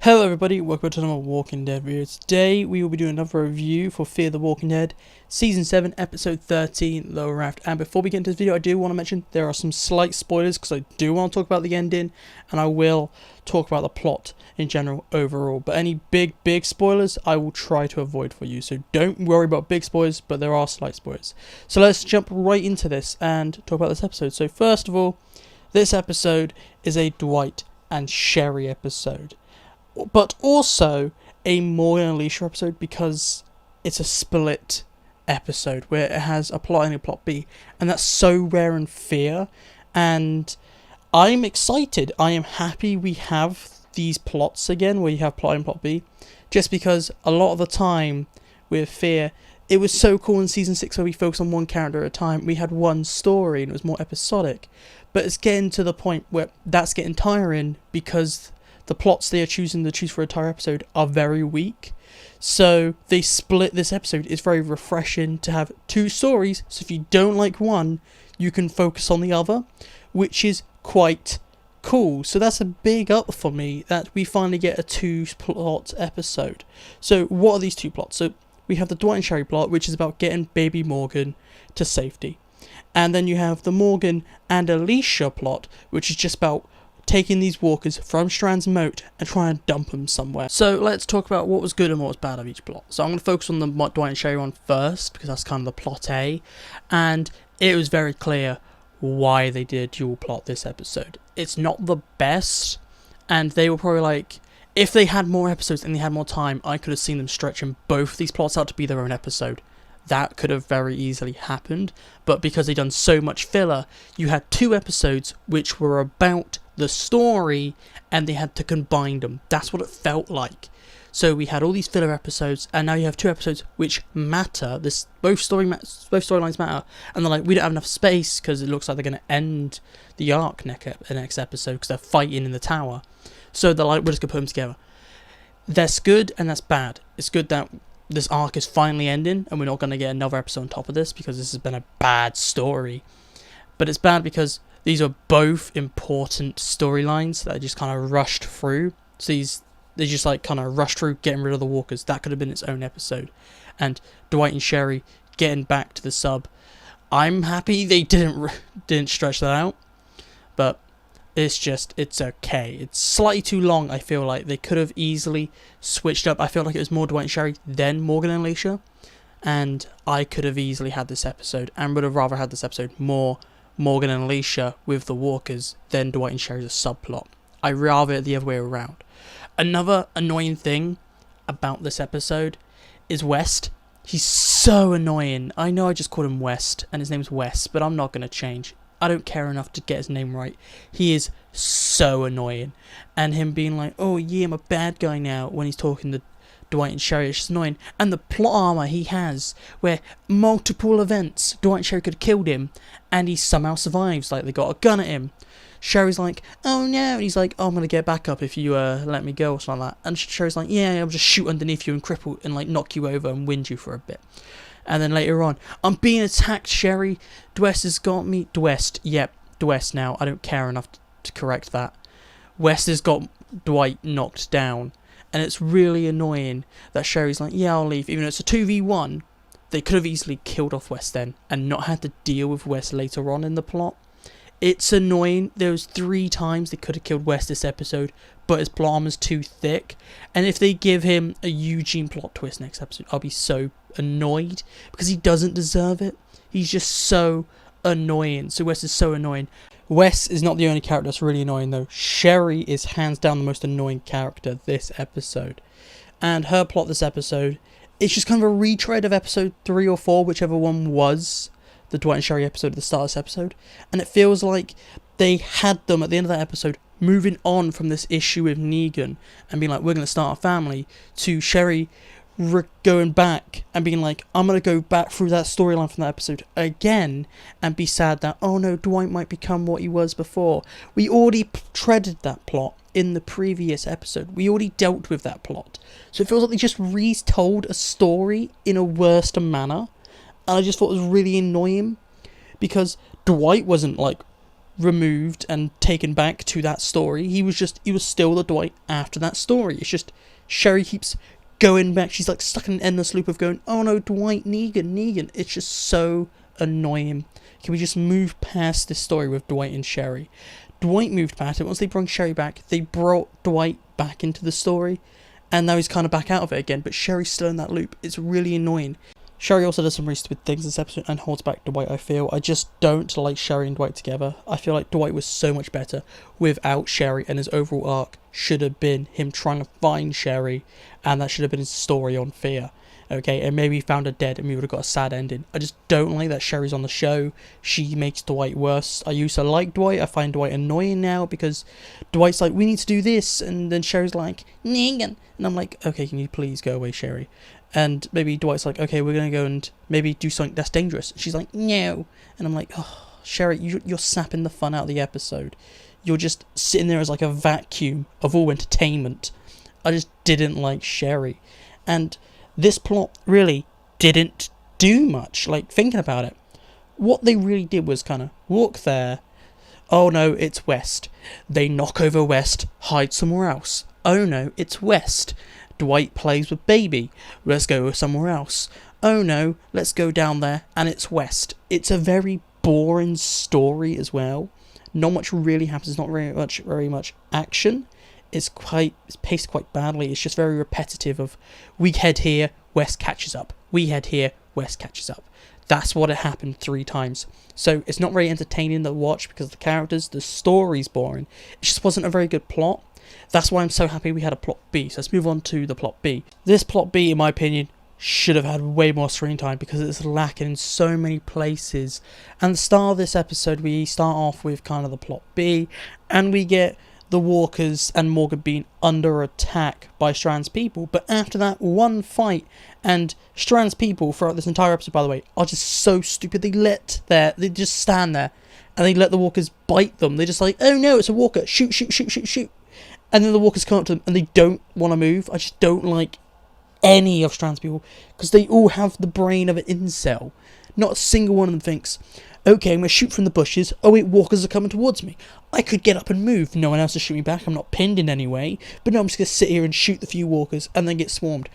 Hello everybody, welcome to another Walking Dead video. Today we will be doing another review for Fear the Walking Dead, Season 7, Episode 13, The Raft. And before we get into this video, I do want to mention there are some slight spoilers because I do want to talk about the ending, and I will talk about the plot in general overall. But any big spoilers, I will try to avoid for you. So don't worry about big spoilers, but there are slight spoilers. So let's jump right into this and talk about this episode. So first of all, this episode is a Dwight and Sherry episode, but also a Morgan and Alicia episode because it's a split episode where it has a plot A and a plot B, and that's so rare in Fear, and I'm excited. I am happy we have these plots again where you have plot A and plot B, just because a lot of the time with Fear, it was so cool in Season 6 where we focused on one character at a time, we had one story and it was more episodic, but it's getting to the point where that's getting tiring because the plots they are choosing to choose for an entire episode are very weak. So they split this episode. It's very refreshing to have two stories, so if you don't like one, you can focus on the other, which is quite cool. So that's a big up for me that we finally get a two-plot episode. So what are these two plots? So we have the Dwight and Sherry plot, which is about getting baby Morgan to safety. And then you have the Morgan and Alicia plot, which is just about taking these walkers from Strand's moat and trying to dump them somewhere. So let's talk about what was good and what was bad of each plot. So I'm going to focus on the Dwight and Sherry one first, because that's kind of the plot A, and it was very clear why they did dual plot this episode. It's not the best, and they were probably like, if they had more episodes and they had more time, I could have seen them stretching both these plots out to be their own episode. That could have very easily happened, but because they'd done so much filler, you had two episodes which were about the story and they had to combine them. That's what it felt like. So we had all these filler episodes, and now you have two episodes which matter. Both storylines matter, and they're like, we don't have enough space because it looks like they're going to end the arc next episode because they're fighting in the tower. So they're like, we're just going to put them together. That's good and that's bad. It's good that this arc is finally ending and we're not going to get another episode on top of this because this has been a bad story. But it's bad because these are both important storylines that are just kind of rushed through. So they just like kind of rushed through getting rid of the walkers. That could have been its own episode. And Dwight and Sherry getting back to the sub. I'm happy they didn't stretch that out. But it's okay. It's slightly too long, I feel like. They could have easily switched up. I feel like it was more Dwight and Sherry than Morgan and Alicia. And I could have easily had this episode, and would have rather had this episode more Morgan and Alicia with the walkers than Dwight and Sherry's subplot. I rather it the other way around. Another annoying thing about this episode is West. He's so annoying. I know I just called him West, and his name's West, but I'm not going to change. I don't care enough to get his name right. He is so annoying. And him being like, oh yeah, I'm a bad guy now, when he's talking to Dwight and Sherry, it's just annoying. And the plot armor he has, where multiple events, Dwight and Sherry could have killed him, and he somehow survives, like they got a gun at him. Sherry's like, oh no, and he's like, oh, I'm going to get back up if you let me go, or something like that. And Sherry's like, yeah, I'll just shoot underneath you and cripple, and like knock you over and wind you for a bit. And then later on, I'm being attacked, Sherry. Dwest has got me. Dwest, yep, Dwest now. I don't care enough to correct that. West has got Dwight knocked down. And it's really annoying that Sherry's like, yeah, I'll leave. Even though it's a 2v1, they could have easily killed off West then and not had to deal with West later on in the plot. It's annoying. There was 3 times they could have killed West this episode, but his plot armor's too thick. And if they give him a Eugene plot twist next episode, I'll be so annoyed because he doesn't deserve it. He's just so annoying. So West is so annoying. Wes is not the only character that's really annoying though. Sherry is hands down the most annoying character this episode. And her plot this episode, it's just kind of a retread of episode 3 or 4, whichever one was the Dwight and Sherry episode at the start of this episode. And it feels like they had them at the end of that episode moving on from this issue with Negan and being like, we're going to start a family, to Sherry going back and being like, I'm going to go back through that storyline from that episode again and be sad that, oh no, Dwight might become what he was before. We already treaded that plot in the previous episode. We already dealt with that plot. So it feels like they just retold a story in a worse manner. And I just thought it was really annoying because Dwight wasn't like removed and taken back to that story. He was still the Dwight after that story. It's just Sherry keeps going back. She's like stuck in an endless loop of going, oh no, Dwight, Negan. It's just so annoying. Can we just move past this story with Dwight and Sherry? Dwight moved past it. Once they brought Sherry back, they brought Dwight back into the story, and now he's kind of back out of it again, but Sherry's still in that loop. It's really annoying. Sherry also does some really stupid things this episode and holds back Dwight, I feel. I just don't like Sherry and Dwight together. I feel like Dwight was so much better without Sherry, and his overall arc should have been him trying to find Sherry, and that should have been his story on Fear. Okay, and maybe he found her dead and we would have got a sad ending. I just don't like that Sherry's on the show. She makes Dwight worse. I used to like Dwight. I find Dwight annoying now because Dwight's like, we need to do this, and then Sherry's like, Negan. And I'm like, okay, can you please go away, Sherry? And maybe Dwight's like, okay, we're going to go and maybe do something that's dangerous. And she's like, no. And I'm like, oh, Sherry, you're sapping the fun out of the episode. You're just sitting there as like a vacuum of all entertainment. I just didn't like Sherry. And this plot really didn't do much, like, thinking about it. What they really did was kind of walk there. Oh no, it's West. They knock over West, hide somewhere else. Oh no, it's West. Dwight plays with Baby. Let's go somewhere else. Oh no, let's go down there, and it's West. It's a very boring story as well. Not much really happens. Not very much action. It's paced quite badly. It's just very repetitive of, we head here, West catches up. We head here, West catches up. That's what it happened 3 times. So it's not very entertaining to watch because the characters, the story's boring. It just wasn't a very good plot. That's why I'm so happy we had a plot B. So let's move on to the plot B. This plot B, in my opinion, should have had way more screen time because it's lacking in so many places. And the start of this episode, we start off with kind of the plot B, and we get the Walkers and Morgan being under attack by Strand's people. But after that one fight, and Strand's people throughout this entire episode, by the way, are just so stupid. They just stand there and they let the Walkers bite them. They're just like, oh no, it's a Walker, shoot. And then the Walkers come up to them and they don't want to move. I just don't like any of Strand's people because they all have the brain of an incel. Not a single one of them thinks, okay, I'm going to shoot from the bushes. Oh wait, Walkers are coming towards me. I could get up and move. No one else to shoot me back. I'm not pinned in any way. But no, I'm just going to sit here and shoot the few Walkers and then get swarmed.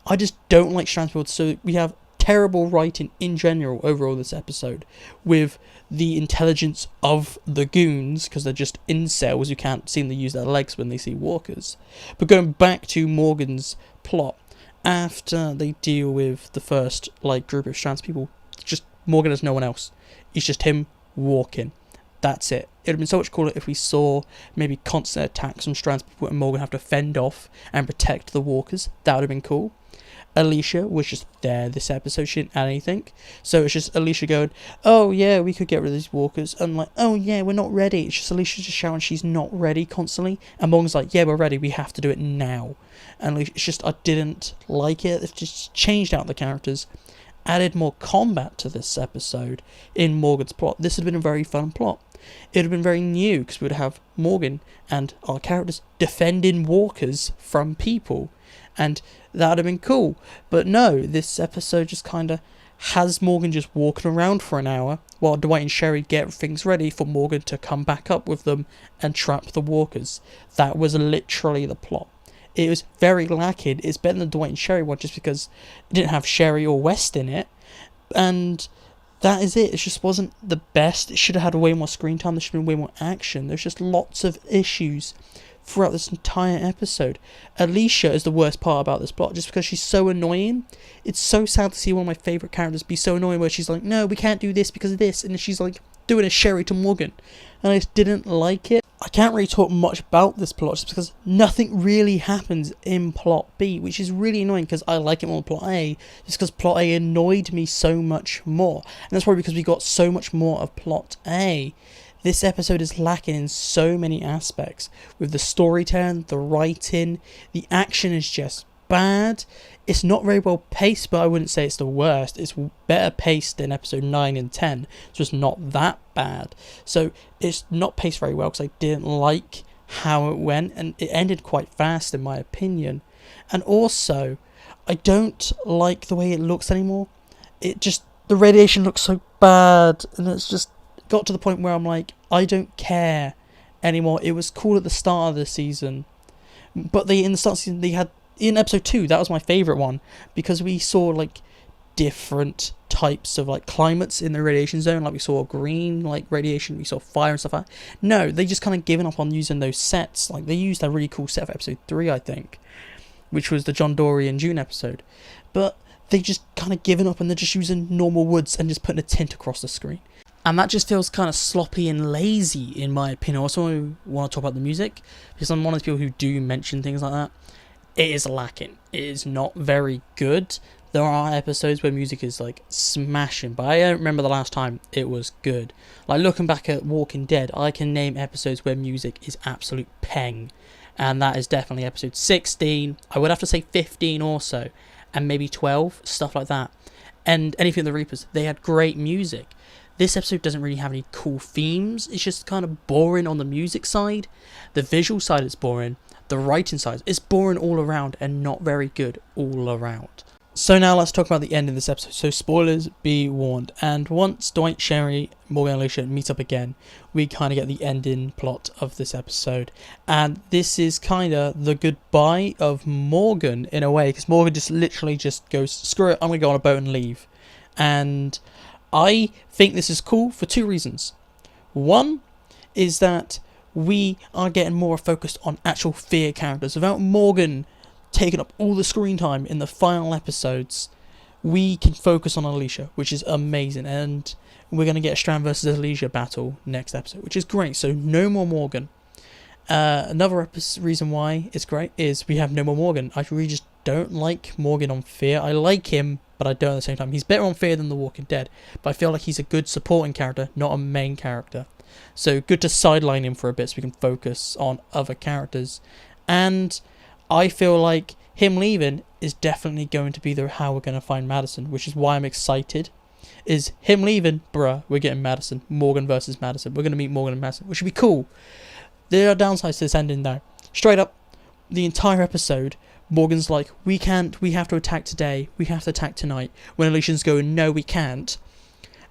I just don't like Strand's people. So we have terrible writing in general overall this episode, with the intelligence of the goons, because they're just incels who can't seem to use their legs when they see Walkers. But going back to Morgan's plot, after they deal with the first group of Strand's people, just Morgan has no one else. It's just him walking. That's it. It would have been so much cooler if we saw maybe constant attacks from Strand's people and Morgan have to fend off and protect the Walkers. That would have been cool. Alicia was just there this episode. She didn't add anything. So it's just Alicia going, oh yeah, we could get rid of these Walkers. And like, oh yeah, we're not ready. It's just Alicia just shouting she's not ready constantly. And Morgan's like, yeah, we're ready. We have to do it now. And it's just, I didn't like it. It's just changed out the characters. Added more combat to this episode in Morgan's plot. This would have been a very fun plot. It would have been very new because we would have Morgan and our characters defending Walkers from people, and that would have been cool. But no, this episode just kind of has Morgan just walking around for an hour while Dwight and Sherry get things ready for Morgan to come back up with them and trap the Walkers. That was literally the plot. It was very lacking. It's better than the Dwight and Sherry one just because it didn't have Sherry or West in it. And that is it. It just wasn't the best. It should have had way more screen time. There should have been way more action. There's just lots of issues throughout this entire episode. Alicia is the worst part about this plot just because she's so annoying. It's so sad to see one of my favourite characters be so annoying where she's like, no, we can't do this because of this. And she's like doing a Sherry to Morgan. And I just didn't like it. I can't really talk much about this plot just because nothing really happens in plot B, which is really annoying because I like it more than plot A, just because plot A annoyed me so much more. And that's probably because we got so much more of plot A. This episode is lacking in so many aspects, with the storytelling, the writing, the action is just bad. It's not very well paced, but I wouldn't say it's the worst. It's better paced than episode 9 and 10, so it's not that bad. So it's not paced very well because I didn't like how it went, and it ended quite fast in my opinion. And also, I don't like the way it looks anymore. The radiation looks so bad, and it's just got to the point where I'm like, I don't care anymore. It was cool at the start of the season, but in the start of the season, they had, in episode 2, that was my favourite one, because we saw like different types of like climates in the radiation zone. Like we saw green like radiation, we saw fire and stuff like that. No, they just kind of given up on using those sets. Like they used a really cool set for episode 3, I think, which was the John Dory and June episode, but they just kind of given up and they're just using normal woods and just putting a tint across the screen, and that just feels kind of sloppy and lazy in my opinion. I also want to talk about the music, because I'm one of the people who do mention things like that. It is lacking. It is not very good. There are episodes where music is like smashing, but I don't remember the last time it was good. Like looking back at Walking Dead, I can name episodes where music is absolute peng, and that is definitely episode 16. I would have to say 15 also, and maybe 12, stuff like that. And anything the Reapers, they had great music. This episode doesn't really have any cool themes. It's just kind of boring on the music side. The visual side is boring. The writing side is boring all around and not very good all around. So now let's talk about the end of this episode. So spoilers, be warned. And once Dwight, Sherry, Morgan and Alicia meet up again, we kind of get the ending plot of this episode. And this is kind of the goodbye of Morgan in a way, because Morgan just literally just goes, screw it, I'm going to go on a boat and leave. And I think this is cool for 2 reasons. One is that we are getting more focused on actual fear characters. Without Morgan taking up all the screen time in the final episodes, we can focus on Alicia, which is amazing. And we're going to get a Strand versus Alicia battle next episode, which is great. So no more Morgan. Another reason why it's great is we have no more Morgan. I really just don't like Morgan on Fear. I like him, but I don't at the same time. He's better on Fear than The Walking Dead, but I feel like he's a good supporting character, not a main character. So good to sideline him for a bit so we can focus on other characters. And I feel like him leaving is definitely going to be how we're going to find Madison, which is why I'm excited. Is him leaving, bruh, we're getting Madison. Morgan versus Madison. We're going to meet Morgan and Madison, which would be cool. There are downsides to this ending though. Straight up, the entire episode, Morgan's like, we have to attack today. We have to attack tonight. When Alicia's going, no, we can't.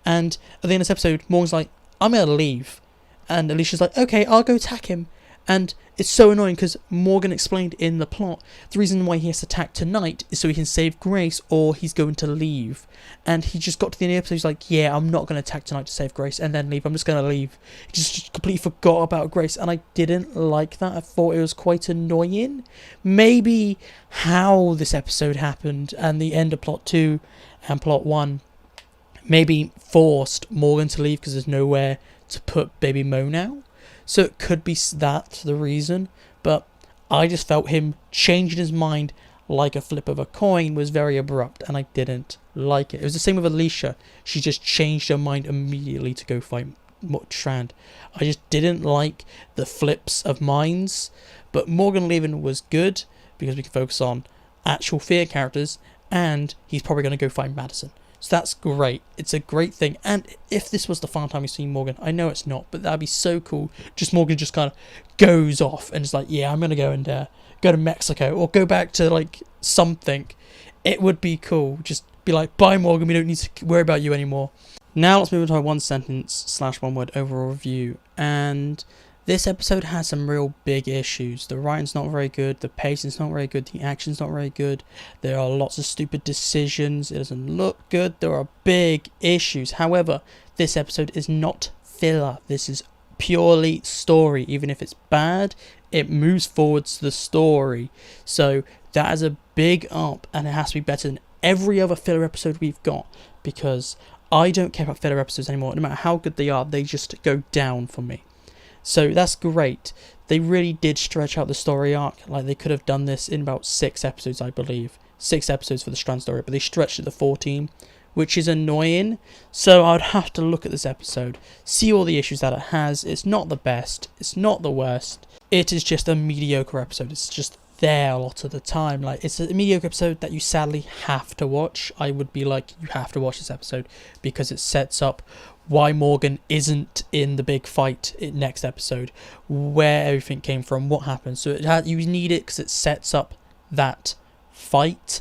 And at the end of this episode, Morgan's like, I'm going to leave. And Alicia's like, okay, I'll go attack him. And it's so annoying because Morgan explained in the plot the reason why he has to attack tonight is so he can save Grace, or he's going to leave. And he just got to the end of the episode, he's like, yeah, I'm not going to attack tonight to save Grace and then leave. I'm just going to leave. He just completely forgot about Grace, and I didn't like that. I thought it was quite annoying. Maybe how this episode happened and the end of plot 2 and plot 1 maybe forced Morgan to leave because there's nowhere to put baby Mo now. So it could be that the reason, but I just felt him changing his mind like a flip of a coin was very abrupt, and I didn't like it. It was the same with Alicia. She just changed her mind immediately to go fight Strand. I just didn't like the flips of minds, but Morgan leaving was good because we can focus on actual fear characters, and he's probably going to go find Madison. So that's great. It's a great thing. And if this was the final time we see Morgan, I know it's not, but that'd be so cool. Just Morgan just kind of goes off and is like, yeah, I'm going to go and go to Mexico or go back to like something. It would be cool. Just be like, bye Morgan, we don't need to worry about you anymore. Now let's move on to our 1 sentence / 1 word overall review. And this episode has some real big issues. The writing's not very good, the pacing's not very good, the action's not very good, there are lots of stupid decisions, it doesn't look good, there are big issues. However, this episode is not filler, this is purely story. Even if it's bad, it moves forwards the story. So that is a big up, and it has to be better than every other filler episode we've got, because I don't care about filler episodes anymore. No matter how good they are, they just go down for me. So that's great. They really did stretch out the story arc. Like, they could have done this in about 6 episodes, I believe. 6 episodes for the Strand story, but they stretched it to 14, which is annoying. So I would have to look at this episode, see all the issues that it has. It's not the best. It's not the worst. It is just a mediocre episode. It's just there a lot of the time. Like, it's a mediocre episode that you sadly have to watch. I would be like, you have to watch this episode because it sets up why Morgan isn't in the big fight in next episode, where everything came from, what happened. So you need it because it sets up that fight,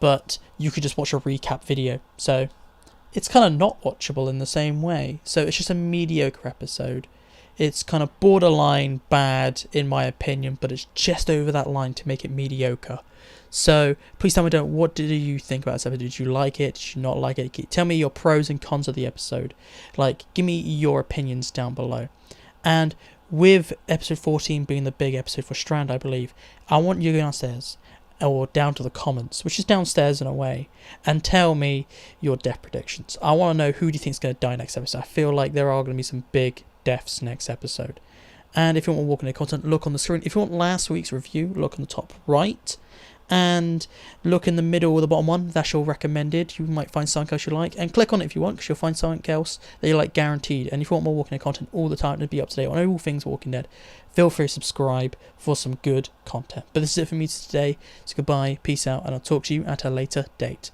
but you could just watch a recap video, so it's kind of not watchable in the same way. So it's just a mediocre episode. It's kind of borderline bad in my opinion, but it's just over that line to make it mediocre. So please tell me down, what did you think about this episode? Did you like it? Did you not like it? Tell me your pros and cons of the episode. Like, give me your opinions down below. And with episode 14 being the big episode for Strand, I believe, I want you to go downstairs, or down to the comments, which is downstairs in a way, and tell me your death predictions. I want to know who do you think is going to die next episode. I feel like there are going to be some big deaths next episode. And if you want more Walking Dead content, look on the screen. If you want last week's review, look on the top right. And look in the middle or the bottom one, that's your recommended. You might find something else you like, and click on it if you want, because you'll find something else that you like, guaranteed. And if you want more Walking Dead content all the time to be up to date on all things Walking Dead, feel free to subscribe for some good content. But this is it for me today, so goodbye, peace out, and I'll talk to you at a later date.